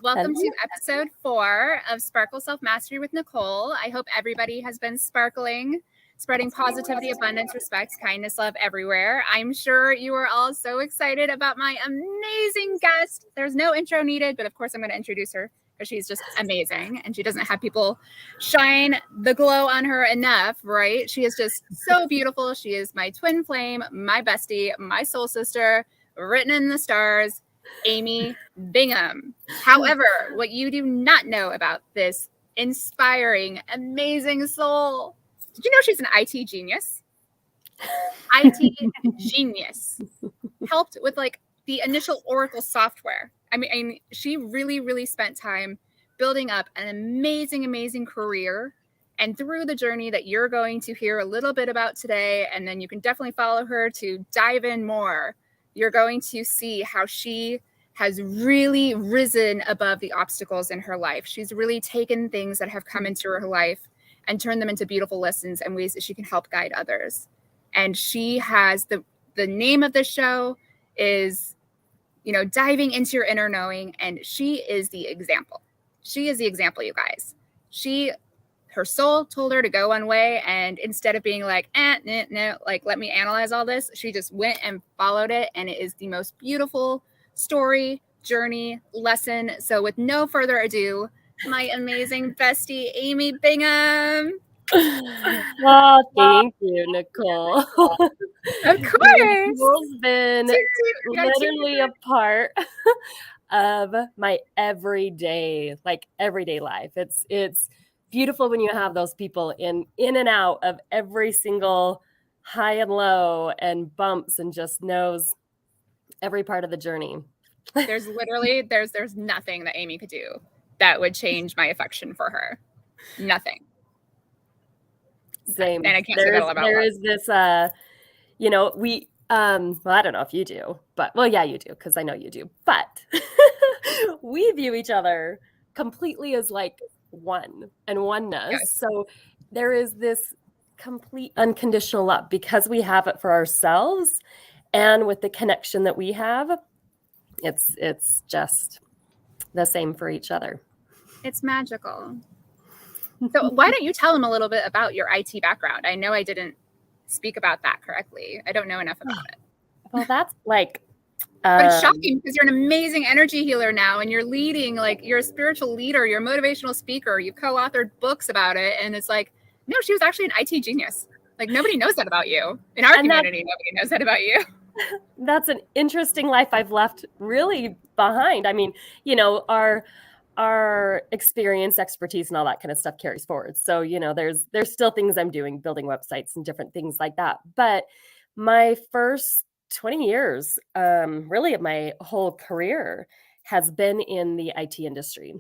Welcome to episode 4 of Sparkle Self-Mastery with Nicole. I hope everybody has been sparkling, spreading positivity, abundance, respect, kindness, love everywhere. I'm sure you are all so excited about my amazing guest. There's no intro needed, but of course I'm going to introduce her because she's just amazing and she doesn't have people shine the glow on her enough, right? She is just so beautiful. She is my twin flame, my bestie, my soul sister, written in the stars, Amy Bingham. However, what you do not know about this inspiring, amazing soul, did you know she's an IT genius? IT genius. Helped with like the initial Oracle software. I mean, she really, really spent time building up an amazing, amazing career. And through the journey that you're going to hear a little bit about today, and then you can definitely follow her to dive in more, you're going to see how she has really risen above the obstacles in her life. She's really taken things that have come into her life and turned them into beautiful lessons and ways that she can help guide others. And she has the name of the show is, diving into your inner knowing. And she is the example. She is the example, you guys. Her soul told her to go one way, and instead of being like, no, like, let me analyze all this, she just went and followed it, and it is the most beautiful story, journey, lesson. So with no further ado, my amazing bestie, Amy Bingham. Well, thank you, Nicole. Of course. Nicole's been literally a part of my everyday life. It's beautiful when you have those people in and out of every single high and low and bumps and just knows every part of the journey. There's nothing that Amy could do that would change my affection for her. Nothing. Same. And I can't say that about there is this we well, I don't know if you do, but well, yeah, you do, because I know you do. But we view each other completely as like one and oneness. Yes. So there is this complete unconditional love because we have it for ourselves, and with the connection that we have, it's just the same for each other. It's magical. So why don't you tell them a little bit about your IT background? I know I didn't speak about that correctly. I don't know enough about it. Well, that's like... but it's shocking because you're an amazing energy healer now, and you're leading, like, you're a spiritual leader, you're a motivational speaker, you co-authored books about it, and it's like, no, she was actually an IT genius. Like, nobody knows that about you. In our community, nobody knows that about you. That's an interesting life I've left really behind. I mean, our experience, expertise, and all that kind of stuff carries forward. So, there's still things I'm doing, building websites and different things like that. But my first 20 years, really of my whole career, has been in the IT industry.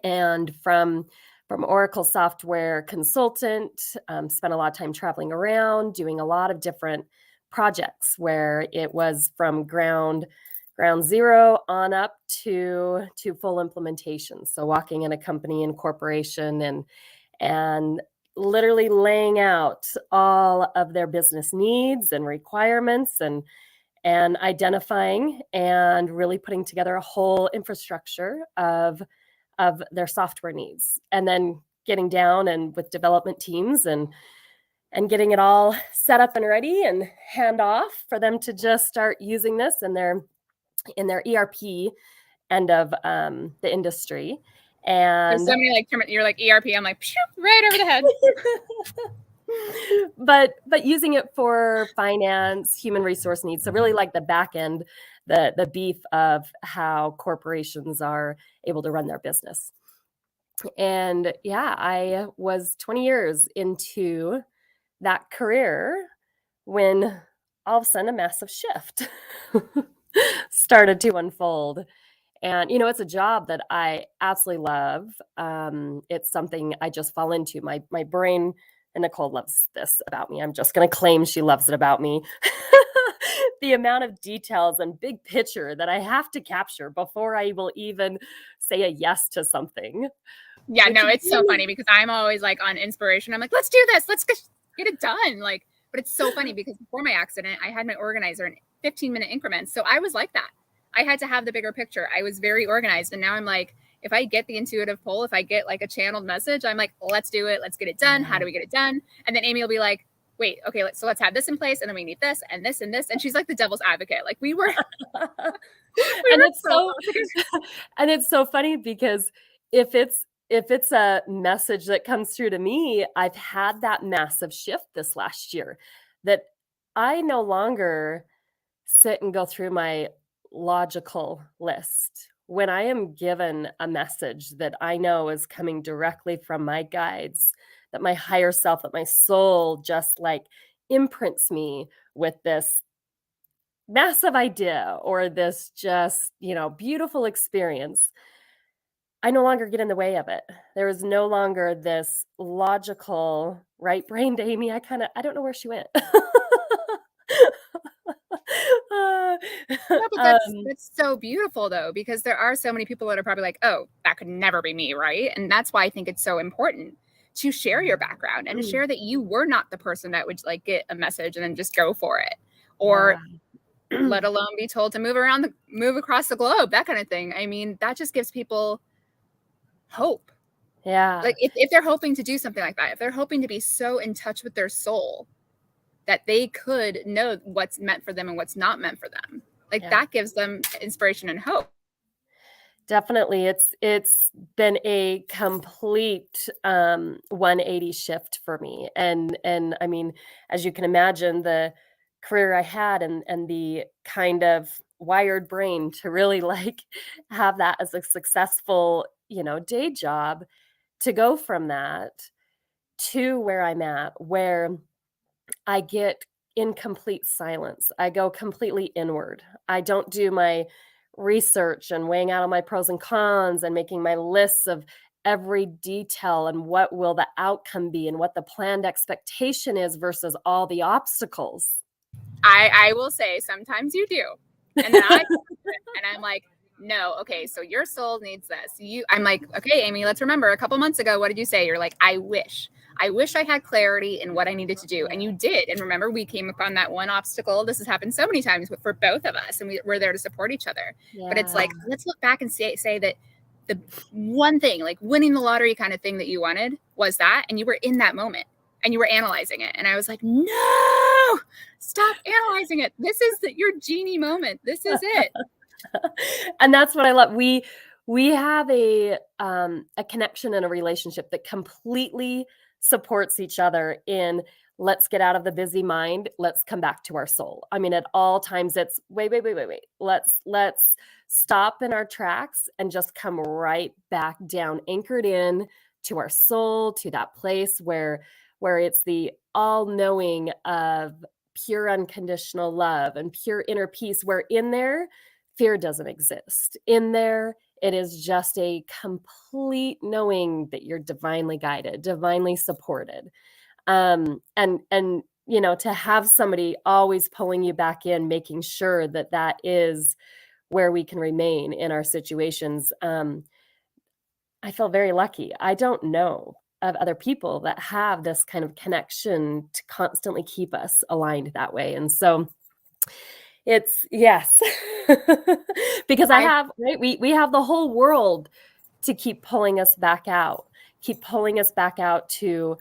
And from Oracle software consultant, spent a lot of time traveling around, doing a lot of different projects where it was from ground zero on up to full implementation. So walking in a company and corporation and literally laying out all of their business needs and requirements and identifying and really putting together a whole infrastructure of their software needs, and then getting down and with development teams and getting it all set up and ready and hand off for them to just start using this in their ERP end of the industry. And there's so many, like, you're like ERP, I'm like, right over the head. but using it for finance, human resource needs. So really like the back end, the beef of how corporations are able to run their business. And yeah, I was 20 years into that career when all of a sudden a massive shift started to unfold. And, it's a job that I absolutely love. It's something I just fall into. My brain, and Nicole loves this about me. I'm just going to claim she loves it about me. The amount of details and big picture that I have to capture before I will even say a yes to something. Yeah, no, it's so funny because I'm always like on inspiration. I'm like, let's do this. Let's get it done. Like, but it's so funny because before my accident, I had my organizer in 15-minute increments. So I was like that. I had to have the bigger picture. I was very organized. And now I'm like, if I get the intuitive pull, if I get like a channeled message, I'm like, let's do it. Let's get it done. How do we get it done? And then Amy will be like, wait, okay, so let's have this in place. And then we need this and this and this. And she's like the devil's advocate. Like we were, And it's so and it's so funny because if it's a message that comes through to me, I've had that massive shift this last year that I no longer sit and go through my logical list. When I am given a message that I know is coming directly from my guides, that my higher self, that my soul just like imprints me with this massive idea or this just, beautiful experience, I no longer get in the way of it. There is no longer this logical right-brained Amy. I don't know where she went. Uh, No, but um, that's so beautiful though, because there are so many people that are probably like, oh, that could never be me, right? And that's why I think it's so important to share your background and to share that you were not the person that would like get a message and then just go for it. Or yeah. let alone be told to move across the globe, that kind of thing. I mean, that just gives people hope. Yeah. Like if they're hoping to do something like that, if they're hoping to be so in touch with their soul that they could know what's meant for them and what's not meant for them, like Yeah. that gives them inspiration and hope. Definitely. It's been a complete 180 shift for me. And I mean, as you can imagine, the career I had and the kind of wired brain to really like have that as a successful, day job, to go from that to where I'm at, where I get in complete silence. I go completely inward. I don't do my research and weighing out all my pros and cons and making my lists of every detail and what will the outcome be and what the planned expectation is versus all the obstacles. I will say sometimes you do. And then and I'm like, no, okay, so your soul needs this. I'm like, okay, Amy, let's remember a couple months ago, what did you say? You're like, I wish I had clarity in what I needed to do. And you did. And remember, we came upon that one obstacle. This has happened so many times for both of us, and we're there to support each other. But it's like, let's look back and say that the one thing, like winning the lottery kind of thing that you wanted was that, and you were in that moment and you were analyzing it. And I was like, no, stop analyzing it. This is your genie moment. This is it. And that's what I love. We have a connection and a relationship that completely supports each other in let's get out of the busy mind, let's come back to our soul. I mean, at all times it's wait. Let's stop in our tracks and just come right back down, anchored in to our soul, to that place where it's the all-knowing of pure unconditional love and pure inner peace, where in there fear doesn't exist. In there, it is just a complete knowing that you're divinely guided, divinely supported. And to have somebody always pulling you back in, making sure that that is where we can remain in our situations. I feel very lucky. I don't know of other people that have this kind of connection to constantly keep us aligned that way. And so it's yes. Because I have, right? We have the whole world to keep pulling us back out, to,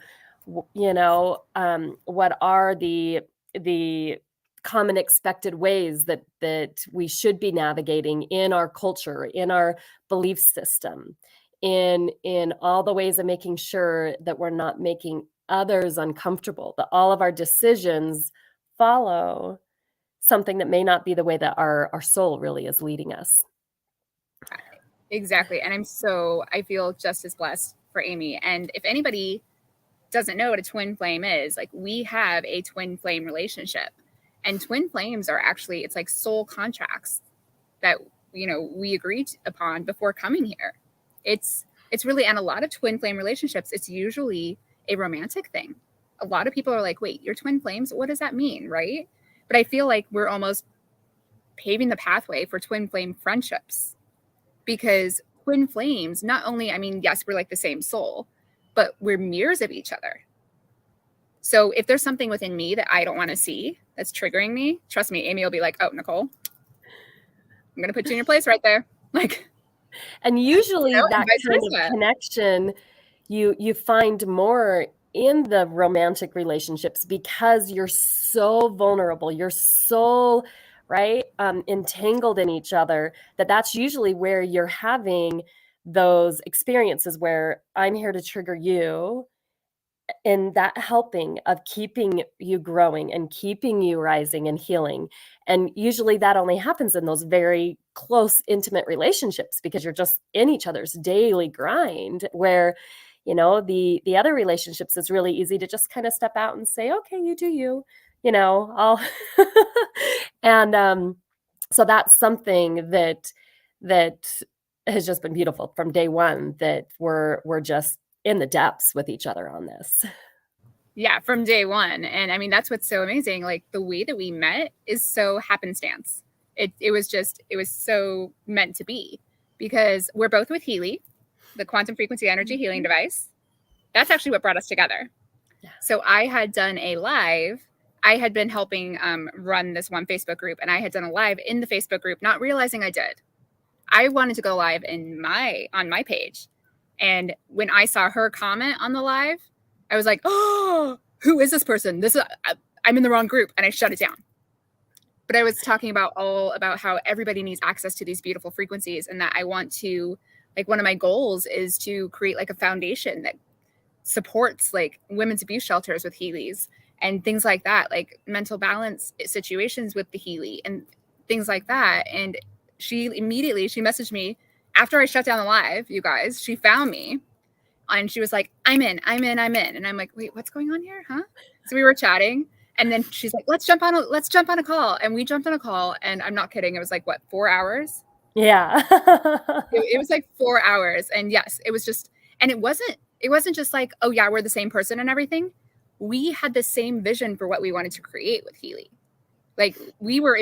what are the common expected ways that we should be navigating in our culture, in our belief system, in all the ways of making sure that we're not making others uncomfortable, that all of our decisions follow something that may not be the way that our soul really is leading us. Exactly. And I feel just as blessed for Amy. And if anybody doesn't know what a twin flame is, like we have a twin flame relationship. And twin flames are actually, it's like soul contracts that, we agreed upon before coming here. It's really, and a lot of twin flame relationships, it's usually a romantic thing. A lot of people are like, wait, you're twin flames? What does that mean? Right. But I feel like we're almost paving the pathway for twin flame friendships, because twin flames, not only, I mean, yes, we're like the same soul, but we're mirrors of each other. So if there's something within me that I don't want to see that's triggering me, trust me, Amy will be like, oh, Nicole, I'm going to put you in your place right there. Like, and usually and that vice kind of versa. connection you find more in the romantic relationships because you're so vulnerable, you're so right entangled in each other, that's usually where you're having those experiences where I'm here to trigger you, and that helping of keeping you growing and keeping you rising and healing. And usually that only happens in those very close, intimate relationships because you're just in each other's daily grind, where the other relationships, it's really easy to just kind of step out and say, okay, you do you, I'll and so that's something that has just been beautiful from day one, that we're just in the depths with each other on this. Yeah, from day one. And I mean, that's what's so amazing. Like the way that we met is so happenstance. It was so meant to be, because we're both with Healy, the quantum frequency energy healing device. That's actually what brought us together. Yeah. So I had done a live. I had been helping run this one Facebook group, and I had done a live in the Facebook group, not realizing I did. I wanted to go live on my page. And when I saw her comment on the live, I was like, oh, who is this person? I'm in the wrong group. And I shut it down. But I was talking about how everybody needs access to these beautiful frequencies, and that I want to, like, one of my goals is to create like a foundation that supports like women's abuse shelters with Heelys and things like that, like mental balance situations with the Healy and things like that. And she messaged me after I shut down the live, you guys. She found me and she was like, I'm in. And I'm like, wait, what's going on here? Huh? So we were chatting, and then she's like, let's jump on a call. And we jumped on a call, and I'm not kidding. It was like, what, 4 hours? Yeah. It was like 4 hours. And yes, it was just, and it wasn't just like, oh yeah, we're the same person and everything. We had the same vision for what we wanted to create with Healy. Like we were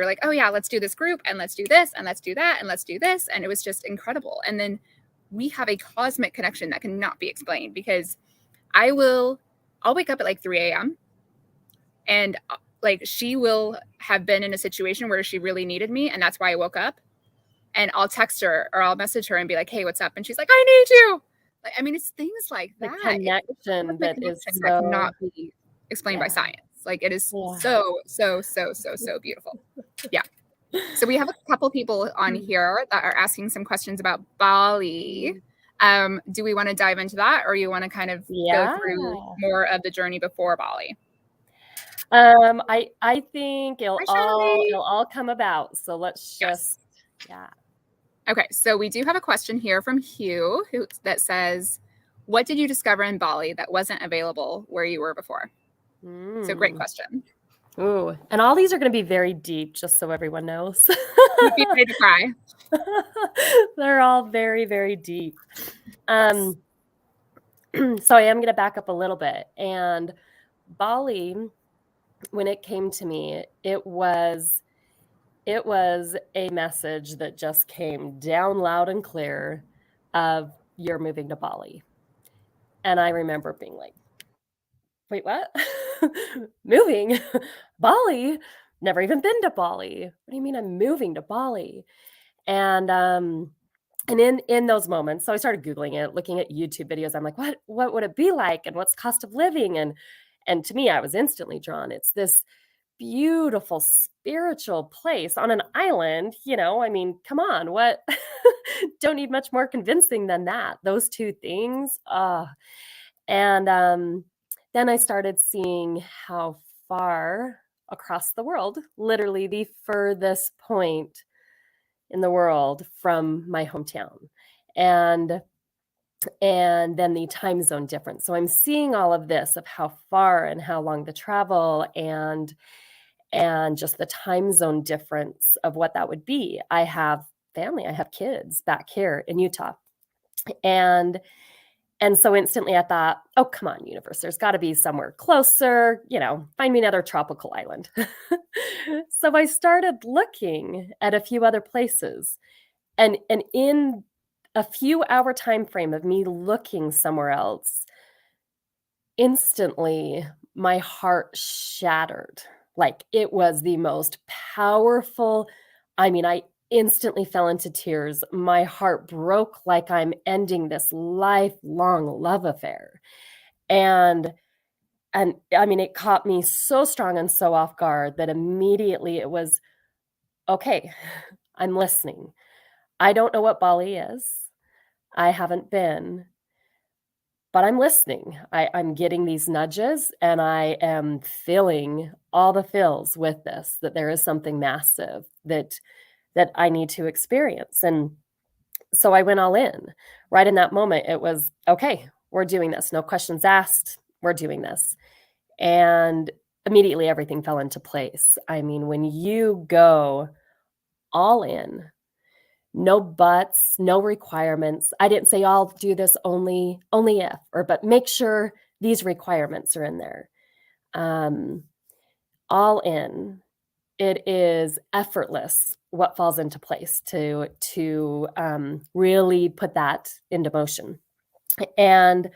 like, oh yeah, let's do this group, and let's do this, and let's do that, and let's do this. And it was just incredible. And then we have a cosmic connection that cannot be explained, because I'll wake up at like 3 a.m. and like she will have been in a situation where she really needed me, and that's why I woke up. And I'll text her or I'll message her and be like, hey, what's up? And she's like, I need you. Like, I mean, it's things like The that. It's a connection cosmic that is connection that so, cannot be explained by yeah. science. Like it is Yeah. so beautiful. Yeah. So we have a couple people on here that are asking some questions about Bali. Do we want to dive into that, or you want to kind of go through more of the journey before Bali? I think it'll Hi, all come about. So let's just, yes. yeah. Okay, so we do have a question here from Hugh that says, what did you discover in Bali that wasn't available where you were before? So great question. Ooh, and all these are going to be very deep, just so everyone knows. You'd be ready to cry. They're all very, very deep. Yes. So I am going to back up a little bit. And Bali, when it came to me, it was a message that just came down loud and clear of, you're moving to Bali. And I remember being like, wait, what? Moving? Bali? Never even been to Bali. What do you mean I'm moving to Bali? And in those moments, so I started Googling it, looking at YouTube videos. I'm like, what would it be like? And what's cost of living? And to me, I was instantly drawn. It's this beautiful spiritual place on an island, I mean, come on, what? Don't need much more convincing than that. Those two things. And then I started seeing how far across the world, literally the furthest point in the world from my hometown. And then the time zone difference. So I'm seeing all of this of how far and how long the travel, and just the time zone difference of what that would be. I have family, I have kids back here in Utah. And so instantly I thought, oh, come on, universe, there's got to be somewhere closer, find me another tropical island. So I started looking at a few other places. And in a few hour time frame of me looking somewhere else, instantly my heart shattered. Like it was the most powerful. I mean, instantly fell into tears. My heart broke like I'm ending this lifelong love affair. And I mean, it caught me so strong and so off guard that immediately it was, okay, I'm listening. I don't know what Bali is. I haven't been, but I'm listening. I'm getting these nudges and I am feeling all the feels with this, that there is something massive that I need to experience. And so I went all in. Right in that moment, it was, okay, we're doing this. No questions asked. We're doing this. And immediately everything fell into place. I mean, when you go all in, no buts, no requirements. I didn't say I'll do this only if, but make sure these requirements are in there. Um, all in. It is effortless what falls into place to really put that into motion. And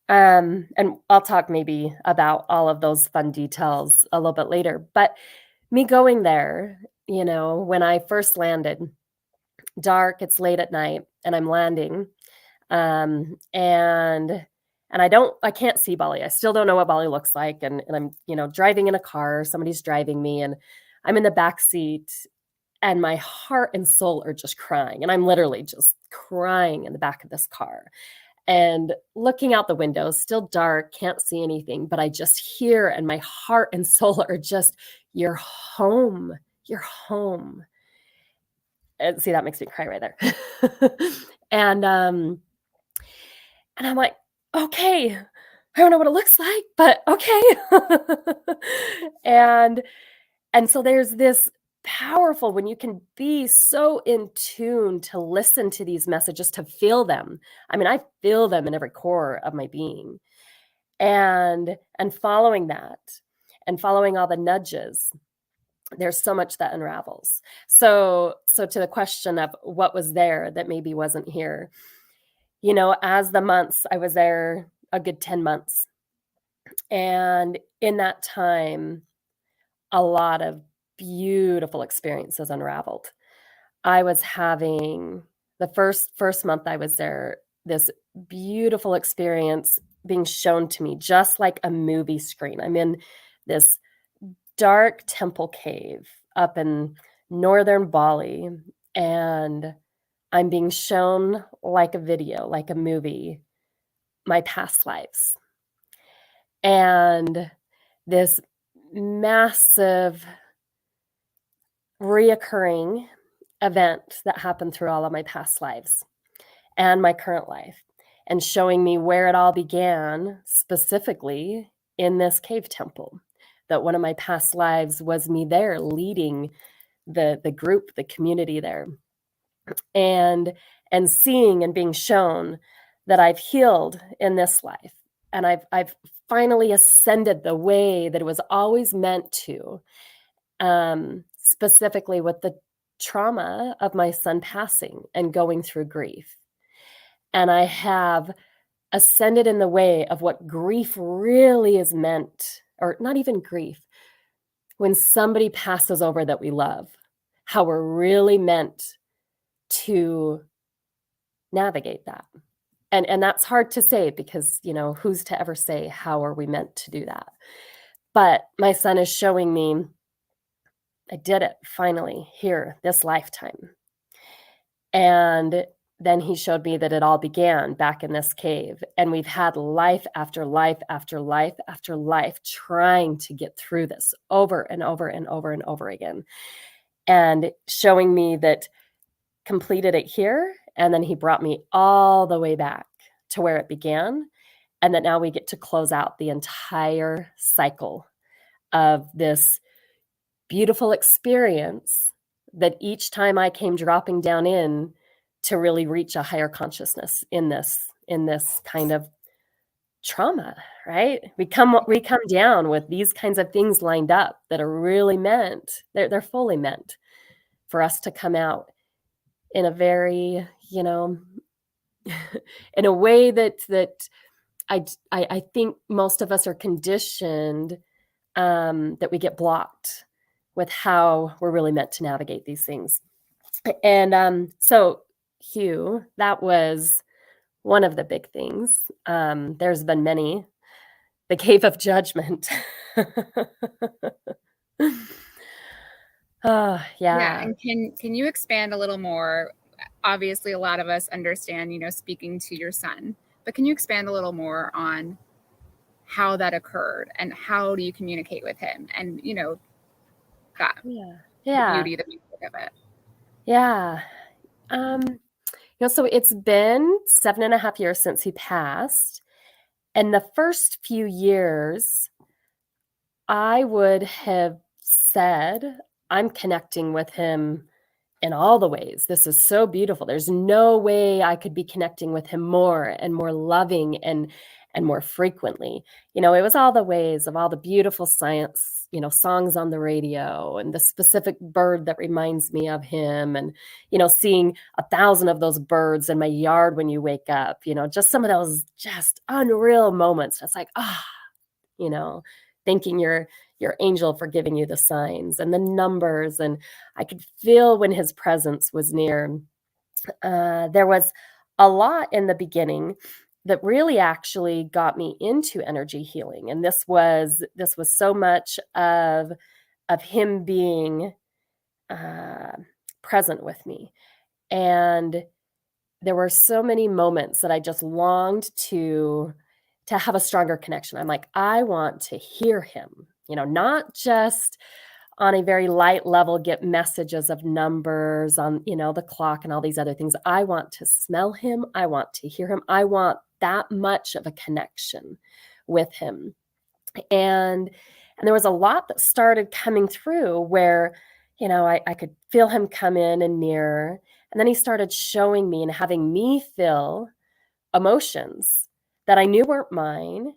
I'll talk maybe about all of those fun details a little bit later. But me going there, when I first landed, dark, it's late at night, and I'm landing, and I can't see Bali. I still don't know what Bali looks like, and I'm driving in a car. Somebody's driving me, and I'm in the back seat, and my heart and soul are just crying, and I'm literally just crying in the back of this car. And looking out the window, still dark, can't see anything, but I just hear, and my heart and soul are just, you're home. You're home. And see, that makes me cry right there. and I'm like, okay, I don't know what it looks like, but okay. and so there's this powerful, when you can be so in tune to listen to these messages, to feel them. I mean, I feel them in every core of my being. And following that, and following all the nudges, there's so much that unravels. So to the question of what was there that maybe wasn't here, as the months, I was there a good 10 months. And in that time, a lot of beautiful experiences unraveled. I was having the first month I was there, this beautiful experience being shown to me just like a movie screen. I'm in this dark temple cave up in northern Bali, and I'm being shown like a video, like a movie, my past lives. And this massive reoccurring event that happened through all of my past lives and my current life, and showing me where it all began, specifically in this cave temple. That one of my past lives was me there leading the group, the community there, and seeing and being shown that I've healed in this life, and I've finally ascended the way that it was always meant to, specifically with the trauma of my son passing and going through grief. And I have ascended in the way of what grief really is meant, or not even grief, when somebody passes over that we love, how we're really meant to navigate that. And that's hard to say because, who's to ever say how are we meant to do that? But my son is showing me I did it finally here, this lifetime. And then he showed me that it all began back in this cave. And we've had life after life after life after life trying to get through this over and over and over and over again. And showing me that completed it here. And then he brought me all the way back to where it began. And that now we get to close out the entire cycle of this beautiful experience that each time I came dropping down in to really reach a higher consciousness in this kind of trauma, right? We come down with these kinds of things lined up that are really meant, they're fully meant for us to come out in a very, in a way that I think most of us are conditioned, that we get blocked with how we're really meant to navigate these things. And so Hugh, that was one of the big things. There's been many. The cave of judgment. Oh, Yeah, yeah. and can you expand a little more? Obviously, a lot of us understand, speaking to your son, but can you expand a little more on how that occurred and how do you communicate with him and, that Yeah. the Yeah. beauty, the music of it? Yeah. So it's been 7.5 years since he passed. And the first few years, I would have said, I'm connecting with him in all the ways. This is so beautiful. There's no way I could be connecting with him more and more loving and more frequently. It was all the ways of all the beautiful science, songs on the radio and the specific bird that reminds me of him and seeing 1,000 of those birds in my yard when you wake up, just some of those just unreal moments. It's like, you know, thanking your angel for giving you the signs and the numbers, and I could feel when his presence was near. There was a lot in the beginning that really actually got me into energy healing, and this was so much of him being uh, present with me, and there were so many moments that I just longed to have a stronger connection. I'm like, "I want to hear him," not just on a very light level, get messages of numbers on, the clock and all these other things. I want to smell him. I want to hear him. I want that much of a connection with him. And and there was a lot that started coming through where, I could feel him come in and near. And then he started showing me and having me feel emotions that I knew weren't mine.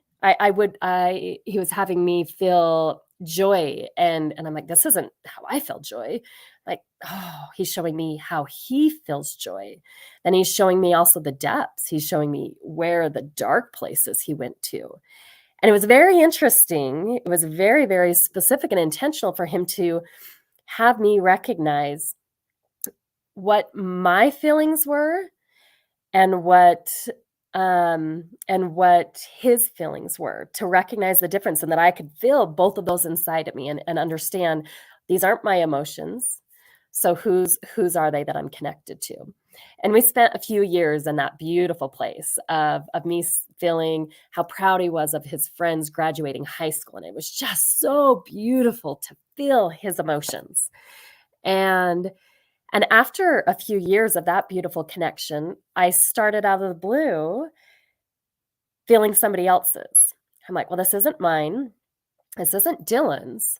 He was having me feel joy, and I'm like, "This isn't how I feel joy." Like, oh, he's showing me how he feels joy. Then he's showing me also the depths. He's showing me where the dark places he went to. And it was very interesting. It was very, very specific and intentional for him to have me recognize what my feelings were and what his feelings were, to recognize the difference and that I could feel both of those inside of me and understand these aren't my emotions. So whose are they that I'm connected to? And we spent a few years in that beautiful place of me feeling how proud he was of his friends graduating high school. And it was just so beautiful to feel his emotions. And and after a few years of that beautiful connection, I started out of the blue feeling somebody else's. I'm like, well, this isn't mine. This isn't Dylan's.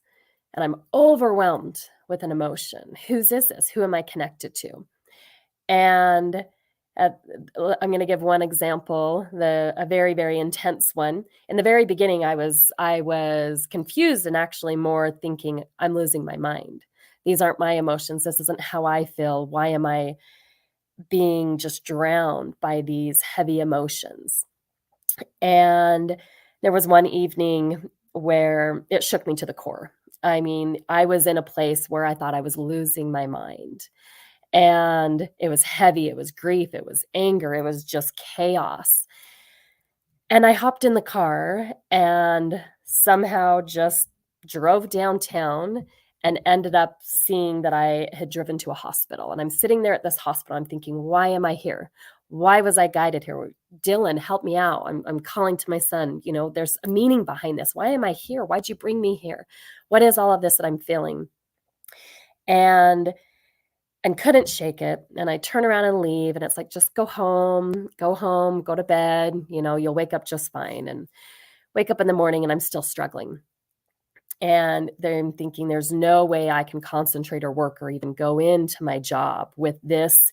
And I'm overwhelmed with an emotion. Whose is this? Who am I connected to? And uh, I'm going to give one example, a very, very intense one. In the very beginning, I was confused and actually more thinking, I'm losing my mind. These aren't my emotions. This isn't how I feel. Why am I being just drowned by these heavy emotions? And there was one evening where it shook me to the core. I mean, I was in a place where I thought I was losing my mind. And it was heavy, it was grief, it was anger, it was just chaos. And I hopped in the car and somehow just drove downtown and ended up seeing that I had driven to a hospital. And I'm sitting there at this hospital. I'm thinking, why am I here? Why was I guided here? Dylan, help me out. I'm calling to my son. There's a meaning behind this. Why am I here? Why'd you bring me here? What is all of this that I'm feeling? And couldn't shake it. And I turn around and leave. And it's like, just go home, go to bed. You'll wake up just fine. And wake up in the morning and I'm still struggling. And then I'm thinking, there's no way I can concentrate or work or even go into my job with this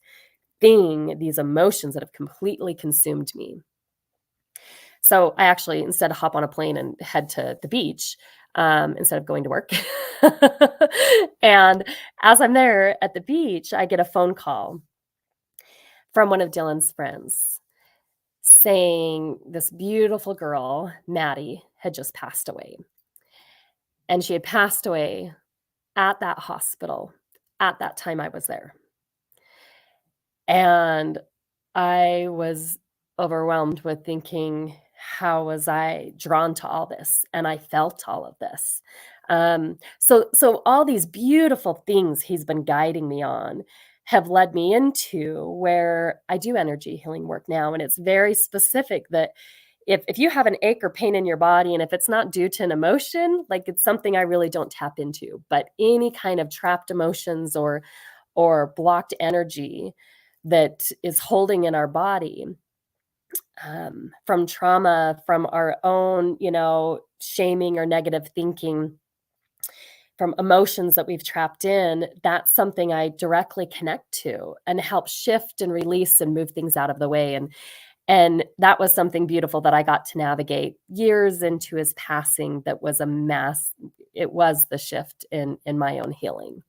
thing, these emotions that have completely consumed me. So I actually instead hop on a plane and head to the beach instead of going to work. And as I'm there at the beach, I get a phone call from one of Dylan's friends saying this beautiful girl, Maddie, had just passed away. And she had passed away at that hospital at that time I was there. And I was overwhelmed with thinking, how was I drawn to all this? And I felt all of this. So all these beautiful things he's been guiding me on have led me into where I do energy healing work now. And it's very specific that if you have an ache or pain in your body, and if it's not due to an emotion, like it's something I really don't tap into, but any kind of trapped emotions or blocked energy that is holding in our body, from trauma, from our own, shaming or negative thinking, from emotions that we've trapped in, that's something I directly connect to and help shift and release and move things out of the way. And that was something beautiful that I got to navigate years into his passing. That was a mass. It was the shift in my own healing.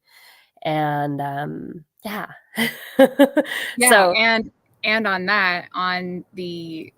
And yeah. Yeah, So and on that, on the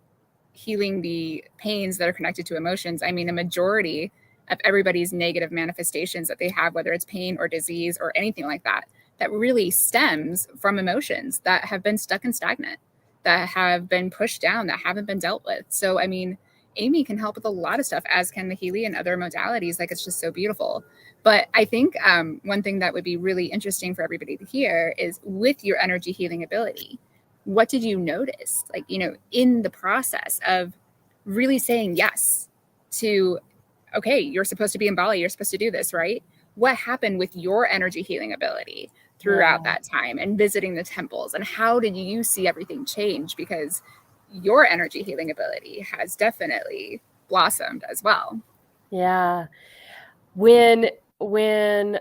healing the pains that are connected to emotions, I mean, a majority of everybody's negative manifestations that they have, whether it's pain or disease or anything like that, that really stems from emotions that have been stuck and stagnant, that have been pushed down, that haven't been dealt with. So, I mean, Amy can help with a lot of stuff, as can the Healy and other modalities. Like, it's just so beautiful. But I think one thing that would be really interesting for everybody to hear is, with your energy healing ability, what did you notice, like, in the process of really saying yes to, okay, you're supposed to be in Bali, you're supposed to do this, right? What happened with your energy healing ability throughout yeah. that time and visiting the temples? And how did you see everything change? Because your energy healing ability has definitely blossomed as well. Yeah. When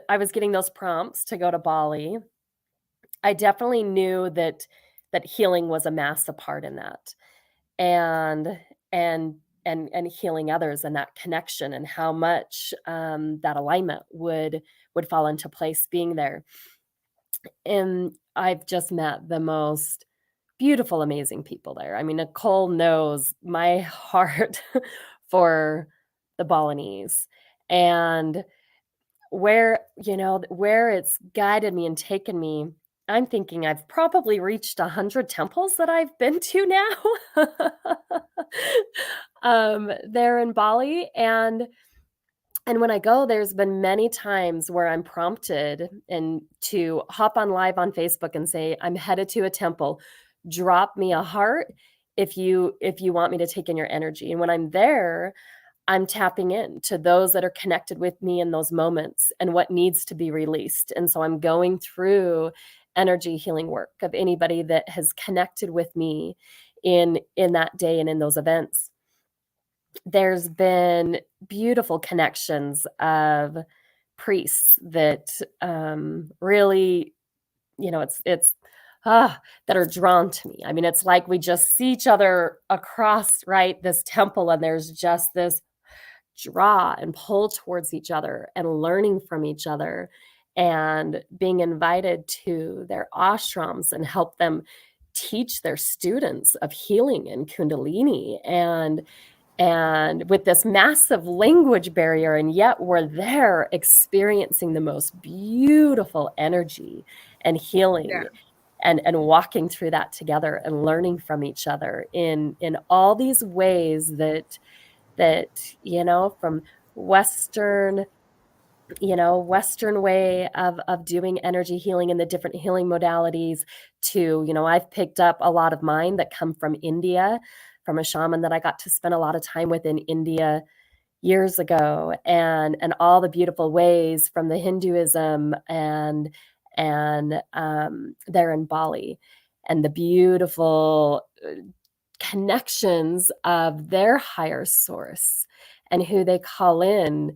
I was getting those prompts to go to Bali, I definitely knew that healing was a massive part in that. And and and healing others, and that connection, and how much that alignment would fall into place being there. And I've just met the most beautiful, amazing people there. I mean, Nicole knows my heart for the Balinese, and where it's guided me and taken me. I'm thinking I've probably reached 100 temples that I've been to now. There in Bali, and when I go, there's been many times where I'm prompted and to hop on live on Facebook and say, "I'm headed to a temple. Drop me a heart if you want me to take in your energy." And when I'm there, I'm tapping in to those that are connected with me in those moments and what needs to be released. And so I'm going through energy healing work of anybody that has connected with me in that day and in those events. There's been beautiful connections of priests that really, that are drawn to me. I mean, it's like we just see each other across, right, this temple, and there's just this draw and pull towards each other and learning from each other, and being invited to their ashrams and help them teach their students of healing and kundalini, and with this massive language barrier, and yet we're there experiencing the most beautiful energy and Yeah. healing, and walking through that together and learning from each other in all these ways that from western western way of doing energy healing and the different healing modalities, to I've picked up a lot of mine that come from India, from a shaman that I got to spend a lot of time with in India years ago, and all the beautiful ways from the Hinduism, and there in Bali, and the beautiful connections of their higher source and who they call in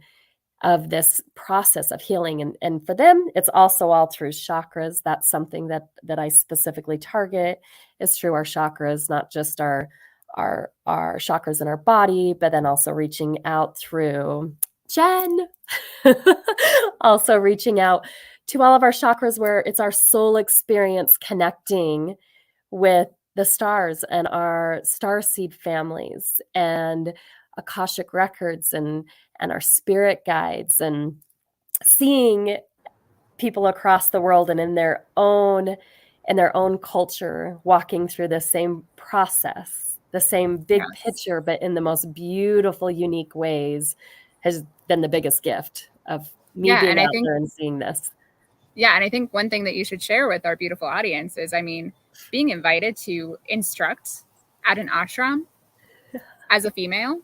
of this process of healing. And for them, it's also all through chakras. That's something that I specifically target, is through our chakras, not just our chakras in our body, but then also reaching out through Jen, also reaching out to all of our chakras, where it's our soul experience connecting with the stars and our star seed families and Akashic records, and our spirit guides, and seeing people across the world and in their own in their own culture, walking through the same process, the same big Yes. picture, but in the most beautiful, unique ways, has been the biggest gift of me Yeah, being and I out think there and seeing this. yeah, and I think one thing that you should share with our beautiful audience is, I mean, being invited to instruct at an ashram as a female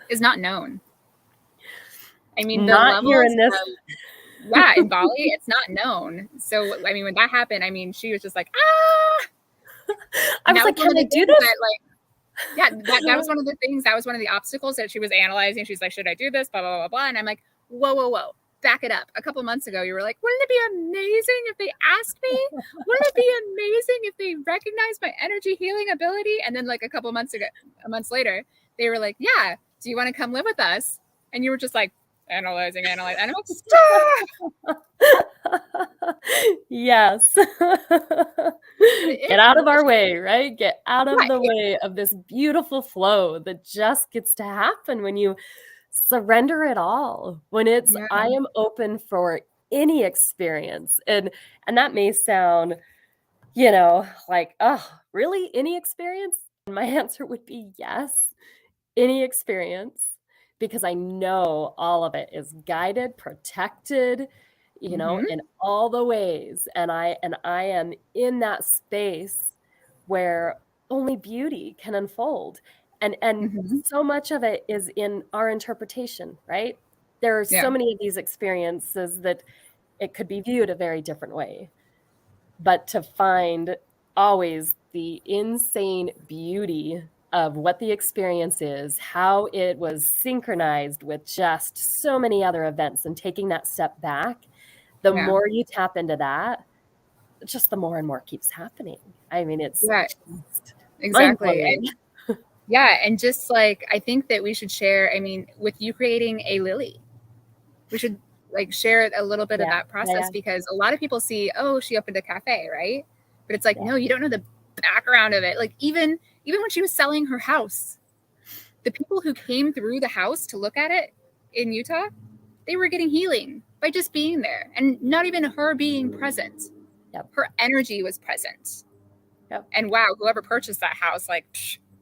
is not known. I mean, the Not here levels in this. of yeah, in Bali, it's not known. So I mean, when that happened, I mean, she was just like, ah, I and was that was like, one can of I the do things this? that like yeah, that was one of the things, that was one of the obstacles that she was analyzing. She's like, should I do this? Blah, blah, blah, blah. And I'm like, whoa, whoa, whoa, back it up. A couple months ago, you were like, wouldn't it be amazing if they asked me? Wouldn't it be amazing if they recognized my energy healing ability? And then like a couple months later, they were like, yeah, do you want to come live with us? And you were just like, analyzing. And I'm like, stop. Yes. Get It's out of our delicious. way, right? Get out of the Right. way of this beautiful flow that just gets to happen when you surrender it all. When it's Yeah. I am open for any experience. And that may sound, like, oh, really? Any experience? And my answer would be yes, any experience, because I know all of it is guided, protected, Mm-hmm. in all the ways. And I am in that space where only beauty can unfold. And Mm-hmm. so much of it is in our interpretation, right? There are Yeah. so many of these experiences that it could be viewed a very different way. But to find always the insane beauty of what the experience is, how it was synchronized with just so many other events, and taking that step back, the Yeah. more you tap into that, just the more and more keeps happening. I mean, it's Yeah. just Exactly. mind-blowing. Yeah, and just like I think that we should share, I mean, with you creating a lily, we should like share a little bit of Yeah, that yeah, process, yeah, because a lot of people see, oh, she opened a cafe, right? But it's like, yeah, no, you don't know the background of it. Like even when she was selling her house, the people who came through the house to look at it in Utah, they were getting healing by just being there, and not even her being present. yep, Her energy was present. yep. And wow, whoever purchased that house, like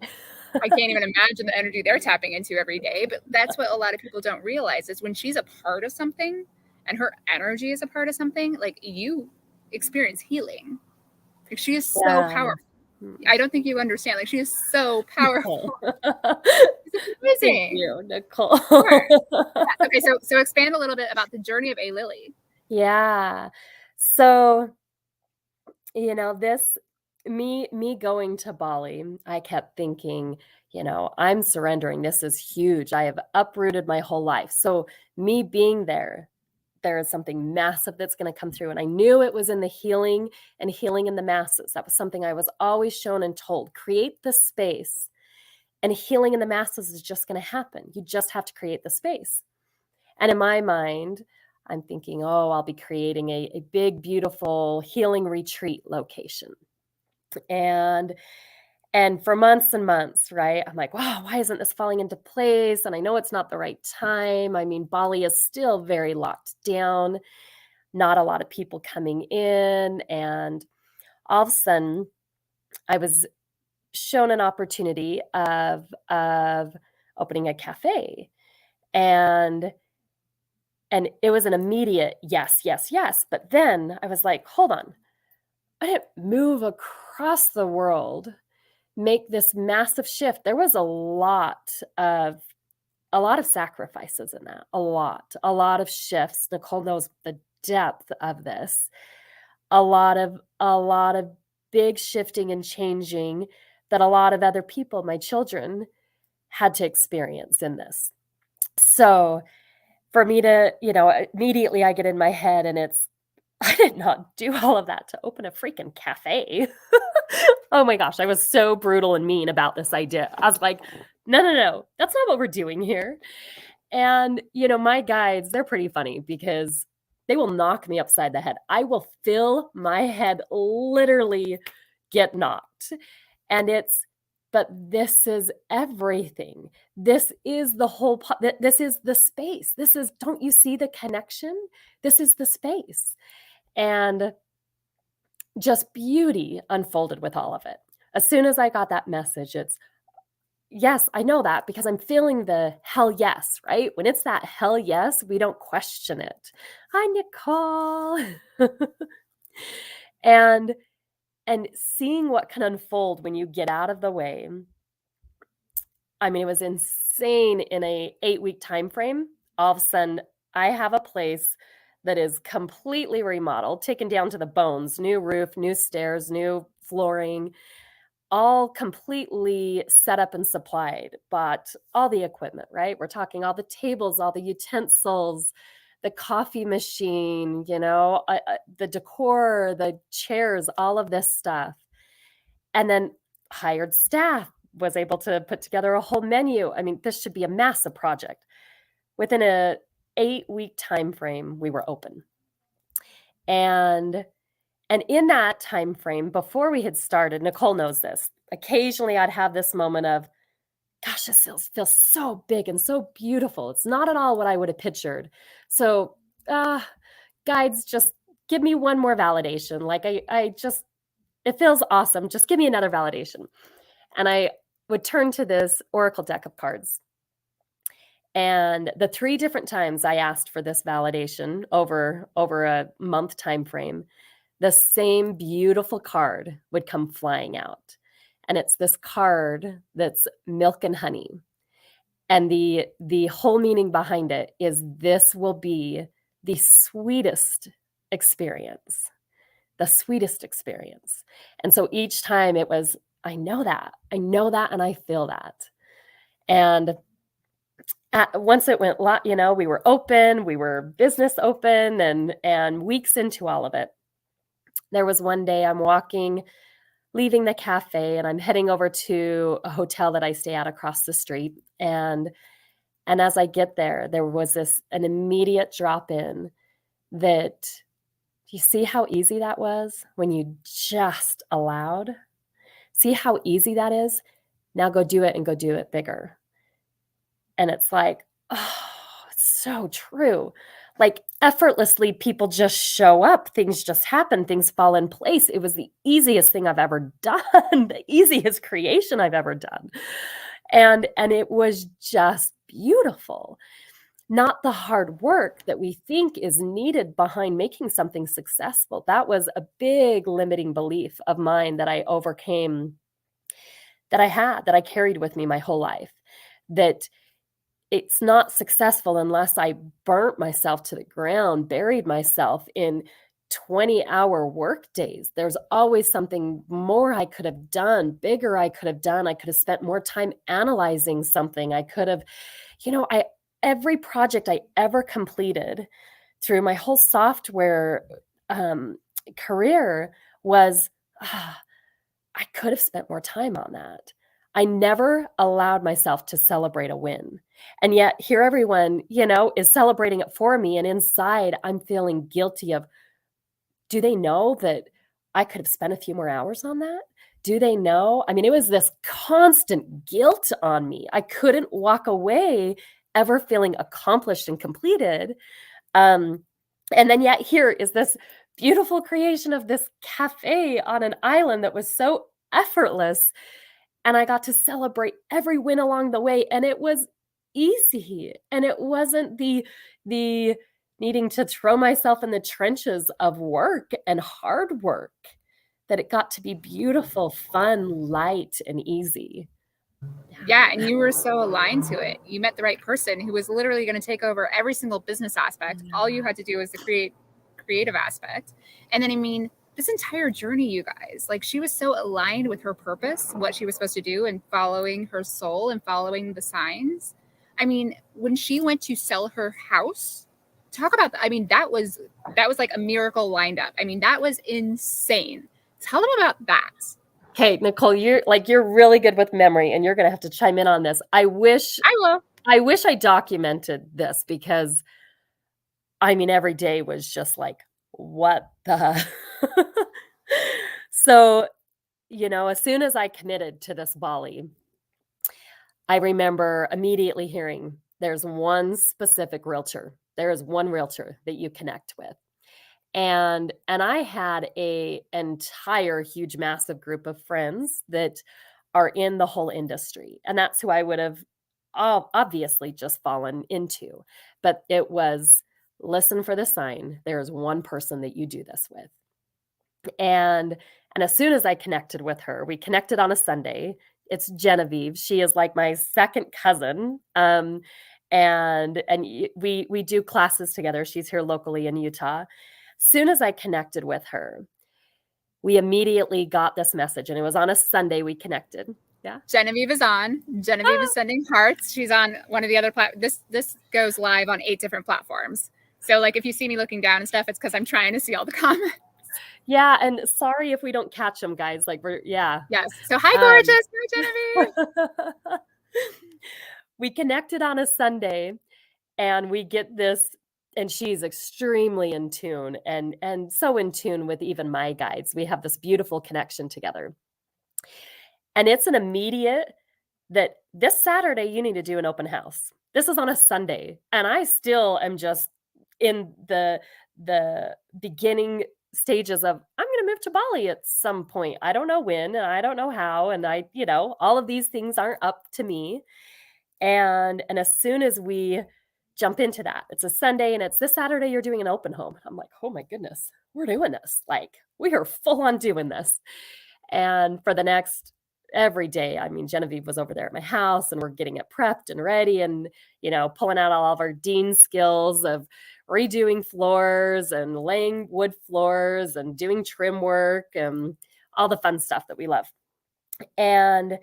I can't even imagine the energy they're tapping into every day. But that's what a lot of people don't realize, is when she's a part of something and her energy is a part of something, like you experience healing. Like she is so Yeah. powerful. Mm. I don't think you understand. Like she is so Nicole. powerful. It's Thank amazing. you, Nicole. Sure. Yeah. Okay, so expand a little bit about the journey of A Lily. Yeah. So, this me going to Bali, I kept thinking, I'm surrendering. This is huge. I have uprooted my whole life. So, me being there is something massive that's going to come through. And I knew it was in the healing and healing in the masses. That was something I was always shown and told. Create the space, and healing in the masses is just going to happen. You just have to create the space. And in my mind, I'm thinking, oh, I'll be creating a big, beautiful healing retreat location. And and for months and months, right? I'm like, wow, why isn't this falling into place? And I know it's not the right time. I mean, Bali is still very locked down, not a lot of people coming in. And all of a sudden, I was shown an opportunity of opening a cafe. And And it was an immediate yes, yes, yes. But then I was like, hold on. I didn't move across the world, make this massive shift. There was of a lot of sacrifices in that. A lot of shifts. Nicole knows the depth of this. A lot of big shifting and changing that a lot of other people, my children, had to experience in this. So for me to, immediately I get in my head and it's, I did not do all of that to open a freaking cafe. Oh my gosh, I was so brutal and mean about this idea. I was like, no, no, no, that's not what we're doing here. And, my guides, they're pretty funny because they will knock me upside the head. I will feel my head literally get knocked. And but this is everything. This is the whole, this is the space. Don't you see the connection? This is the space. And just beauty unfolded with all of it. As soon as I got that message, it's, yes, I know that because I'm feeling the hell yes, right? When it's that hell yes, we don't question it. Hi, Nicole. and and seeing what can unfold when you get out of the way. I mean, it was insane in a 8-week time frame. All of a sudden, I have a place that is completely remodeled, taken down to the bones, new roof, new stairs, new flooring, all completely set up and supplied. Bought all the equipment, right? We're talking all the tables, all the utensils, the coffee machine, the decor, the chairs, all of this stuff. And then hired staff, was able to put together a whole menu. I mean, this should be a massive project. Within a 8-week time frame, we were open. And in that time frame, before we had started, Nicole knows this. Occasionally I'd have this moment of, gosh, this feels so big and so beautiful. It's not at all what I would have pictured. So, guides, just give me one more validation. Like it feels awesome. Just give me another validation. And I would turn to this oracle deck of cards. And the 3 different times I asked for this validation over a month time frame, the same beautiful card would come flying out. And it's this card that's milk and honey. And the whole meaning behind it is, this will be the sweetest experience. The sweetest experience. And so each time it was, I know that, and I feel that. And once it went, we were open, we were business open, and weeks into all of it, there was one day I'm leaving the cafe, and I'm heading over to a hotel that I stay at across the street. And as I get there, there was an immediate drop in that, you see how easy that was when you just allowed? See how easy that is? Now go do it, and go do it bigger. And it's like, oh, it's so true. Like, effortlessly, people just show up. Things just happen. Things fall in place. It was the easiest thing I've ever done, the easiest creation I've ever done. And it was just beautiful. Not the hard work that we think is needed behind making something successful. That was a big limiting belief of mine that I overcame, that I carried with me my whole life, that it's not successful unless I burnt myself to the ground, buried myself in 20-hour work days. There's always something more I could have done, bigger I could have done. I could have spent more time analyzing something. I could have, every project I ever completed through my whole software career was, I could have spent more time on that. I never allowed myself to celebrate a win. And yet here everyone, is celebrating it for me. And inside I'm feeling guilty of, do they know that I could have spent a few more hours on that? Do they know? I mean, it was this constant guilt on me. I couldn't walk away ever feeling accomplished and completed. And then yet here is this beautiful creation of this cafe on an island that was so effortless. And I got to celebrate every win along the way. And it was easy. And it wasn't the needing to throw myself in the trenches of work and hard work, that it got to be beautiful, fun, light, and easy. Yeah, and you were so aligned to it. You met the right person who was literally going to take over every single business aspect. All you had to do was the creative aspect. And then, I mean, this entire journey, you guys, like, she was so aligned with her purpose, what she was supposed to do, and following her soul and following the signs. I mean, when she went to sell her house, talk about that. I mean, that was like a miracle lined up. I mean, that was insane. Tell them about that. Okay, Nicole, you're really good with memory, and you're going to have to chime in on this. I wish I documented this, because I mean, every day was just like, what the? So, as soon as I committed to this Bali, I remember immediately hearing, there's one specific realtor. There is one realtor that you connect with. And I had a entire huge massive group of friends that are in the whole industry, and that's who I would have obviously just fallen into. But it was, listen for the sign. There is one person that you do this with. And as soon as I connected with her, we connected on a Sunday. It's Genevieve. She is like my second cousin. We do classes together. She's here locally in Utah. Soon as I connected with her, we immediately got this message, and it was on a Sunday we connected. Yeah. Genevieve is on. Genevieve is sending hearts. She's on one of the other this goes live on 8 different platforms. So like if you see me looking down and stuff, it's because I'm trying to see all the comments. Yeah, and sorry if we don't catch them, guys. Like Yes. So hi, gorgeous. Hi, Genevieve. We connected on a Sunday, and we get this, and she's extremely in tune and so in tune with even my guides. We have this beautiful connection together. And it's an immediate that this Saturday you need to do an open house. This is on a Sunday, and I still am just in the beginning stages of, I'm going to move to Bali at some point. I don't know when, and I don't know how, and all of these things aren't up to me. And as soon as we jump into that, it's a Sunday, and it's this Saturday you're doing an open home. I'm like, oh my goodness, we're doing this. Like, we are full on doing this. And for the next every day, I mean, Genevieve was over there at my house, and we're getting it prepped and ready, and pulling out all of our Dean skills of redoing floors and laying wood floors and doing trim work and all the fun stuff that we love. And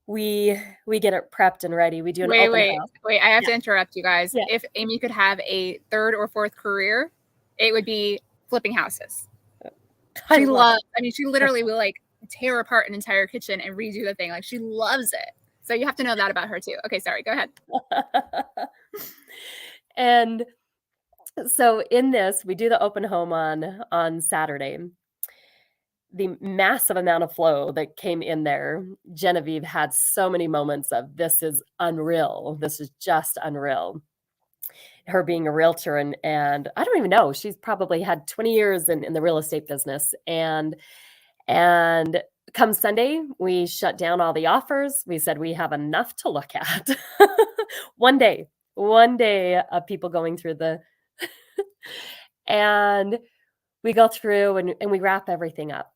we get it prepped and ready. We do an open house. Wait, I have to interrupt you guys. Yeah. If Amy could have a 3rd or 4th career, it would be flipping houses. She literally will like tear apart an entire kitchen and redo the thing. Like, she loves it. So you have to know that about her too. Okay, sorry, go ahead. And so in this, we do the open home on Saturday. The massive amount of flow that came in there, Genevieve had so many moments of, this is unreal. This is just unreal. Her being a realtor, and I don't even know, she's probably had 20 years in the real estate business. And come Sunday, we shut down all the offers. We said we have enough to look at. One day of people going through and we go through and we wrap everything up.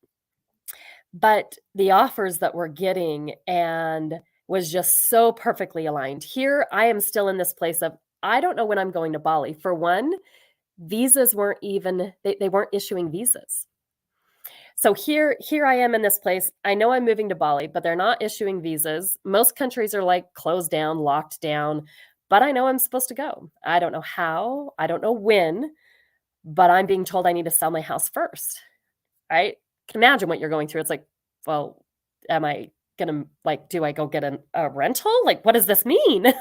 But the offers that we're getting and was just so perfectly aligned. Here, I am still in this place of, I don't know when I'm going to Bali. For one, visas weren't even, they weren't issuing visas. So here I am in this place. I know I'm moving to Bali, but they're not issuing visas. Most countries are like closed down, locked down, but I know I'm supposed to go. I don't know how, I don't know when, but I'm being told I need to sell my house first, right? Can imagine what you're going through. It's like, well, am I gonna, like, do I go get a rental? Like, what does this mean?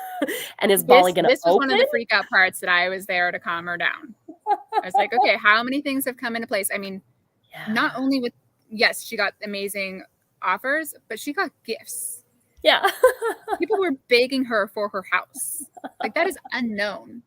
And is Bali gonna open? This was one of the freak out parts that I was there to calm her down. I was like, okay, how many things have come into place? I mean, not only with, yes, she got amazing offers, but she got gifts. Yeah. People were begging her for her house. Like, that is unknown.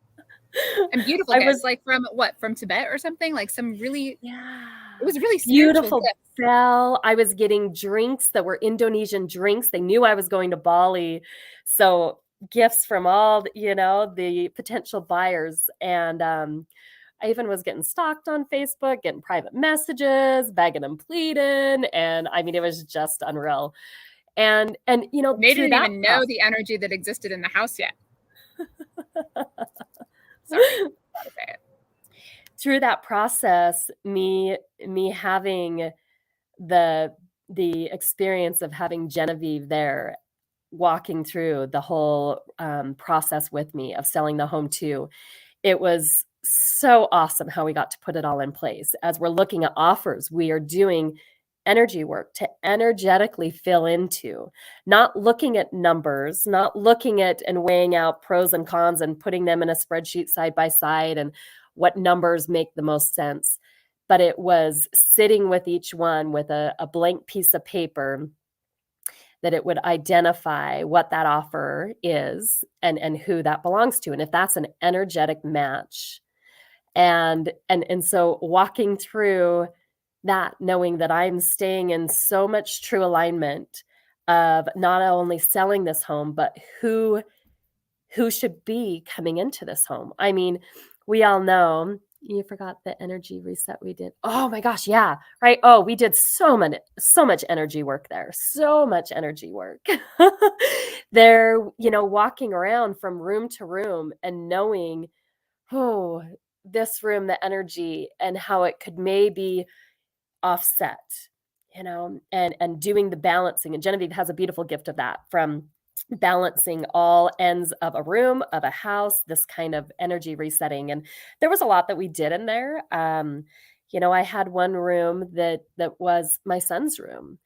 And beautiful gifts, like from Tibet or something, like some really, it was really beautiful sell. I was getting drinks that were Indonesian drinks. They knew I was going to Bali. So gifts from all, the potential buyers. And I even was getting stalked on Facebook, getting private messages, begging and pleading. And I mean, it was just unreal. And they didn't even know the energy that existed in the house yet. Sorry, gotta say it. Through that process, me having the experience of having Genevieve there, walking through the whole process with me of selling the home too, it was so awesome how we got to put it all in place. As we're looking at offers, we are doing energy work to energetically fill into, not looking at numbers, not looking at and weighing out pros and cons and putting them in a spreadsheet side by side and what numbers make the most sense. But it was sitting with each one with a blank piece of paper that it would identify what that offer is and who that belongs to. And if that's an energetic match, And so walking through that, knowing that I'm staying in so much true alignment of not only selling this home, but who should be coming into this home. I mean, we all know, you forgot the energy reset we did. Oh my gosh, yeah, right. Oh, we did so much energy work there. So much energy work. There, walking around from room to room and knowing, oh, this room, the energy and how it could maybe offset, and doing the balancing. And Genevieve has a beautiful gift of that, from balancing all ends of a room, of a house, this kind of energy resetting. And there was a lot that we did in there. I had one room that was my son's room.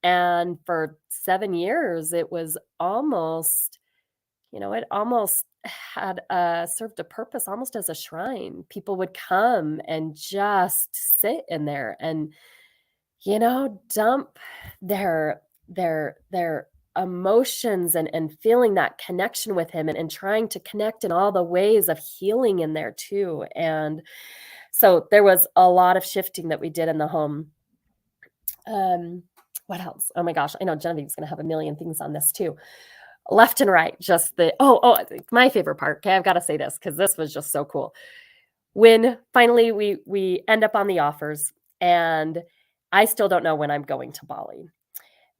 And for 7 years, it was almost, it almost had served a purpose almost as a shrine. People would come and just sit in there and dump their emotions and feeling that connection with him, and trying to connect in all the ways of healing in there too. And so there was a lot of shifting that we did in the home. What else? Oh my gosh, I know Genevieve's going to have a million things on this too. Left and right, just my favorite part. Okay, I've got to say this because this was just so cool. When finally we end up on the offers, and I still don't know when I'm going to Bali,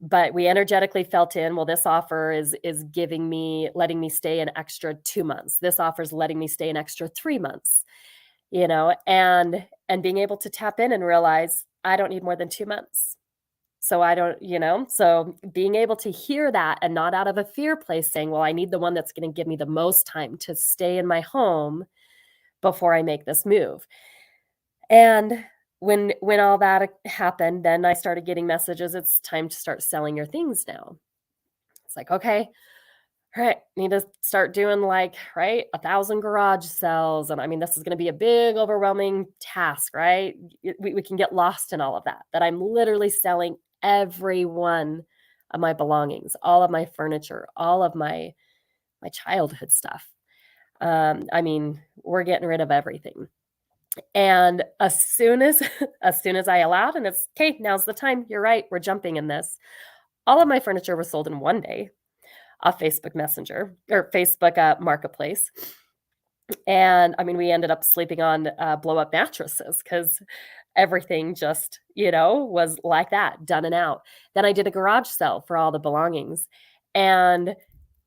but we energetically felt in, well, this offer is letting me stay an extra 2 months. This offer is letting me stay an extra 3 months, and being able to tap in and realize I don't need more than 2 months. So I don't, so being able to hear that, and not out of a fear place saying, well, I need the one that's going to give me the most time to stay in my home before I make this move. And when all that happened, then I started getting messages, it's time to start selling your things now. It's like, okay, all right, need to start doing 1,000 garage sales. And I mean, this is going to be a big, overwhelming task, right? We can get lost in all of that I'm literally selling every one of my belongings, all of my furniture, all of my childhood stuff. I mean, we're getting rid of everything. And as soon as I allowed, and it's okay, now's the time. You're right. We're jumping in this. All of my furniture was sold in one day off Facebook Messenger or Facebook Marketplace. And I mean, we ended up sleeping on blow up mattresses because everything just, was like that, done and out. Then I did a garage sale for all the belongings, and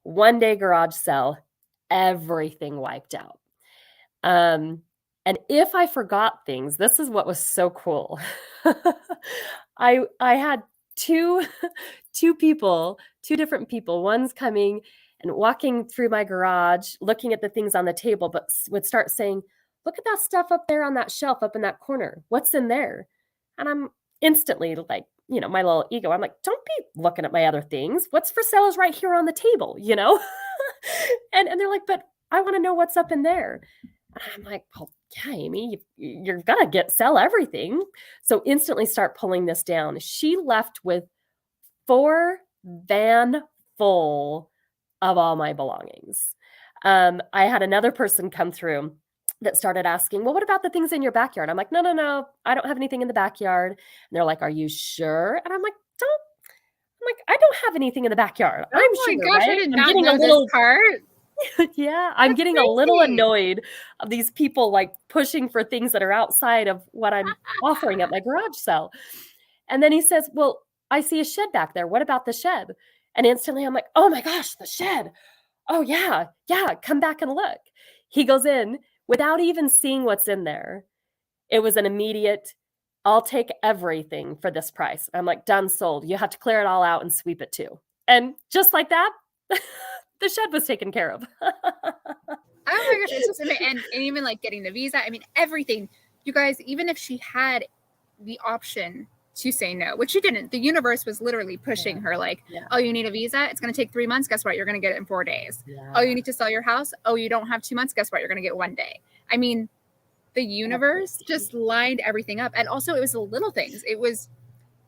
one day garage sale, everything wiped out. And if I forgot things, this is what was so cool. I had two people, two different people. One's coming and walking through my garage, looking at the things on the table, but would start saying, "Look at that stuff up there on that shelf up in that corner. What's in there?" And I'm instantly like, my little ego, I'm like, "Don't be looking at my other things. What's for sale is right here on the table, and they're like, "But I want to know what's up in there." I'm like, well, yeah, Amy, you're going to sell everything. So instantly start pulling this down. She left with 4 van full of all my belongings. I had another person come through that started asking, well, what about the things in your backyard? I'm like, no, I don't have anything in the backyard. And they're like, are you sure? And I'm like, I don't have anything in the backyard. Oh I'm my sure, gosh, I right? did I'm not getting a know little this part. yeah, I'm That's getting a little crazy. annoyed of these people pushing for things that are outside of what I'm offering at my garage sale. And then he says, well, I see a shed back there. What about the shed? And instantly I'm like, oh my gosh, the shed. Oh yeah, come back and look. He goes in without even seeing what's in there. It was an immediate, I'll take everything for this price. I'm like, done, sold. You have to clear it all out and sweep it too. And just like that, the shed was taken care of. Oh my gosh, it's just and even getting the visa. I mean, everything. You guys, even if she had the option to say no, which she didn't, the universe was literally pushing her oh, you need a visa? It's going to take 3 months. Guess what? You're going to get it in 4 days. Yeah. Oh, you need to sell your house? Oh, you don't have 2 months. Guess what? You're going to get 1 day. I mean, the universe just lined everything up. And also it was the little things. It was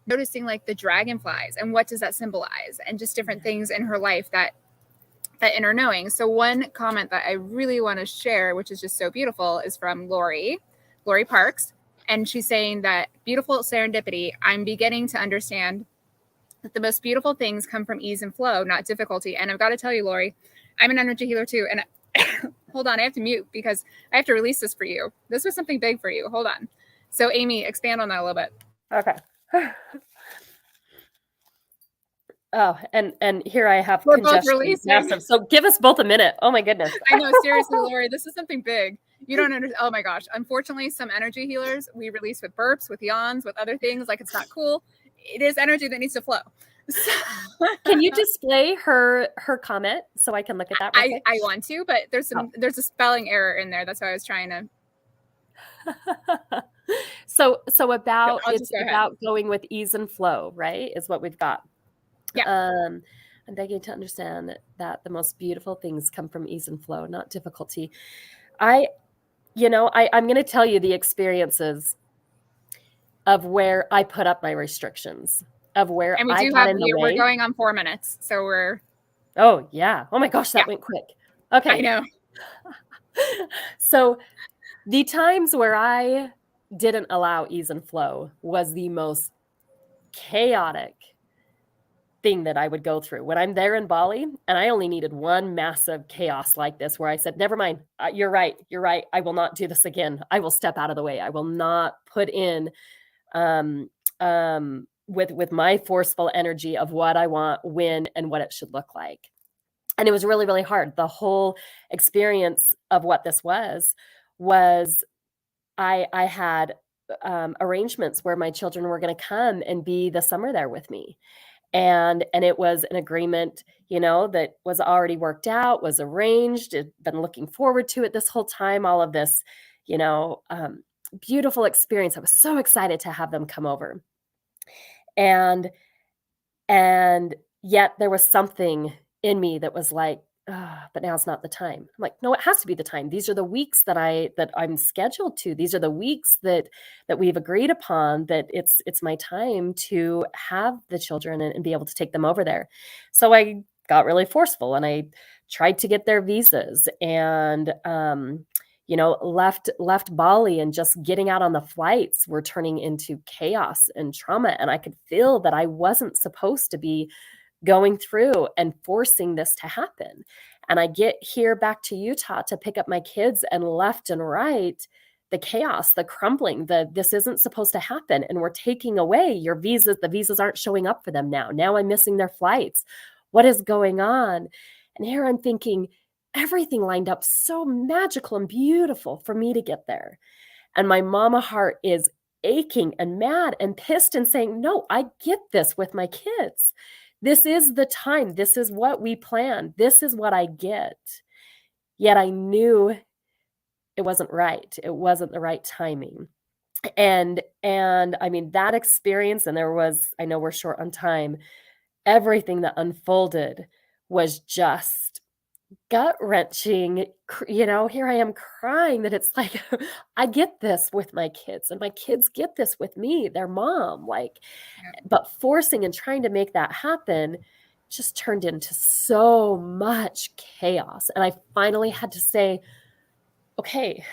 noticing the dragonflies and what does that symbolize, and just different things in her life that that inner knowing. So one comment that I really want to share, which is just so beautiful, is from Lori Parks. And she's saying that beautiful serendipity, I'm beginning to understand that the most beautiful things come from ease and flow, not difficulty. And I've got to tell you, Lori, I'm an energy healer too. And hold on, I have to mute because I have to release this for you. This was something big for you. Hold on. So Amy, expand on that a little bit. Okay. Oh, and here I have We're both congestion, releasing. massive. So give us both a minute. Oh my goodness. I know, seriously, Lori, this is something big. You don't understand. Oh my gosh. Unfortunately, some energy healers we release with burps, with yawns, with other things. Like, it's not cool. It is energy that needs to flow. So, can you display her comment so I can look at that real quick? I want to, but there's a spelling error in there. That's why I was trying to. So about it's about going with ease and flow, right? Is what we've got. Yeah. I'm begging to understand that the most beautiful things come from ease and flow, not difficulty. I'm going to tell you the experiences of where I put up my restrictions, of where and we I do got have, in the way. We're going on 4 minutes, so we're. Oh yeah. Oh my gosh, that went quick. Okay. I know. So the times where I didn't allow ease and flow was the most chaotic thing that I would go through when I'm there in Bali. And I only needed one massive chaos like this where I said, never mind, you're right. I will not do this again. I will step out of the way. I will not put in with my forceful energy of what I want, when, and what it should look like. And it was really, really hard. The whole experience of what this was I had arrangements where my children were going to come and be the summer there with me. And it was an agreement, that was already worked out, was arranged. I'd been looking forward to it this whole time, all of this, beautiful experience. I was so excited to have them come over. And yet there was something in me that was like, but now's not the time. I'm like, no, it has to be the time. These are the weeks that I'm scheduled to. These are the weeks that we've agreed upon, that it's my time to have the children and be able to take them over there. So I got really forceful and I tried to get their visas and left Bali, and just getting out on the flights were turning into chaos and trauma. And I could feel that I wasn't supposed to be going through and forcing this to happen. And I get here back to Utah to pick up my kids, and left and right, the chaos, the crumbling, this isn't supposed to happen. And we're taking away your visas. The visas aren't showing up for them now. Now I'm missing their flights. What is going on? And here I'm thinking everything lined up so magical and beautiful for me to get there. And my mama heart is aching and mad and pissed and saying, no, I get this with my kids. This is the time. This is what we planned. This is what I get. Yet I knew it wasn't right. It wasn't the right timing. And I mean, that experience, and I know we're short on time, everything that unfolded was just gut-wrenching. Here I am crying that it's like, I get this with my kids, and my kids get this with me, their mom, but forcing and trying to make that happen just turned into so much chaos. And I finally had to say, okay,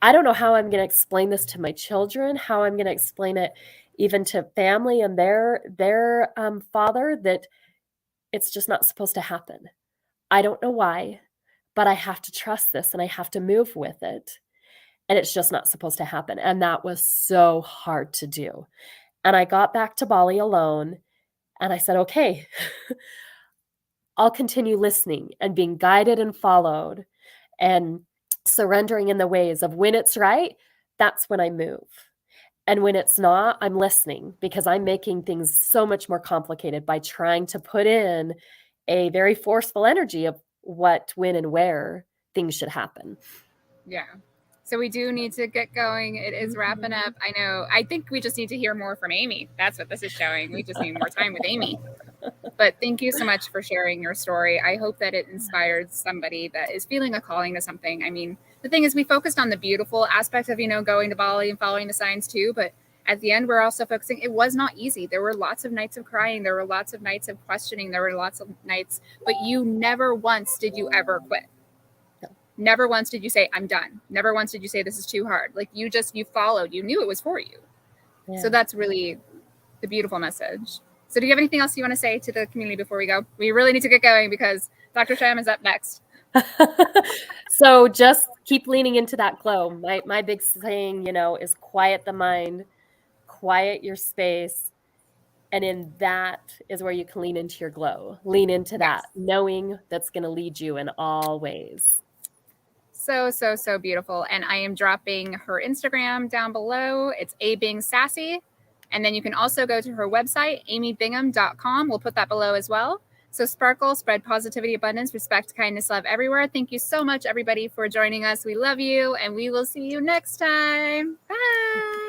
I don't know how I'm going to explain this to my children, how I'm going to explain it even to family and their father, that it's just not supposed to happen. I don't know why, but I have to trust this and I have to move with it. And it's just not supposed to happen. And that was so hard to do. And I got back to Bali alone, and I said, okay, I'll continue listening and being guided and followed and surrendering in the ways of when it's right, that's when I move. And when it's not, I'm listening, because I'm making things so much more complicated by trying to put in a very forceful energy of what, when, and where things should happen. Yeah. So we do need to get going. It is wrapping up. I know. I think we just need to hear more from Amy. That's what this is showing. We just need more time with Amy. But thank you so much for sharing your story. I hope that it inspires somebody that is feeling a calling to something. I mean, the thing is, we focused on the beautiful aspect of, going to Bali and following the signs too, but at the end, we're also focusing. It was not easy. There were lots of nights of crying. There were lots of nights of questioning. There were lots of nights, but you never once did you ever quit. No. Never once did you say, I'm done. Never once did you say, this is too hard. Like you followed, you knew it was for you. Yeah. So that's really the beautiful message. So do you have anything else you want to say to the community before we go? We really need to get going because Dr. Sham is up next. So just keep leaning into that glow. My big saying, you know, is quiet the mind, quiet your space. And in that is where you can lean into your glow, lean into that, knowing that's going to lead you in all ways. So, so, so beautiful. And I am dropping her Instagram down below. It's abingsassy. And then you can also go to her website, amybingham.com. We'll put that below as well. So sparkle, spread positivity, abundance, respect, kindness, love everywhere. Thank you so much, everybody, for joining us. We love you, and we will see you next time. Bye.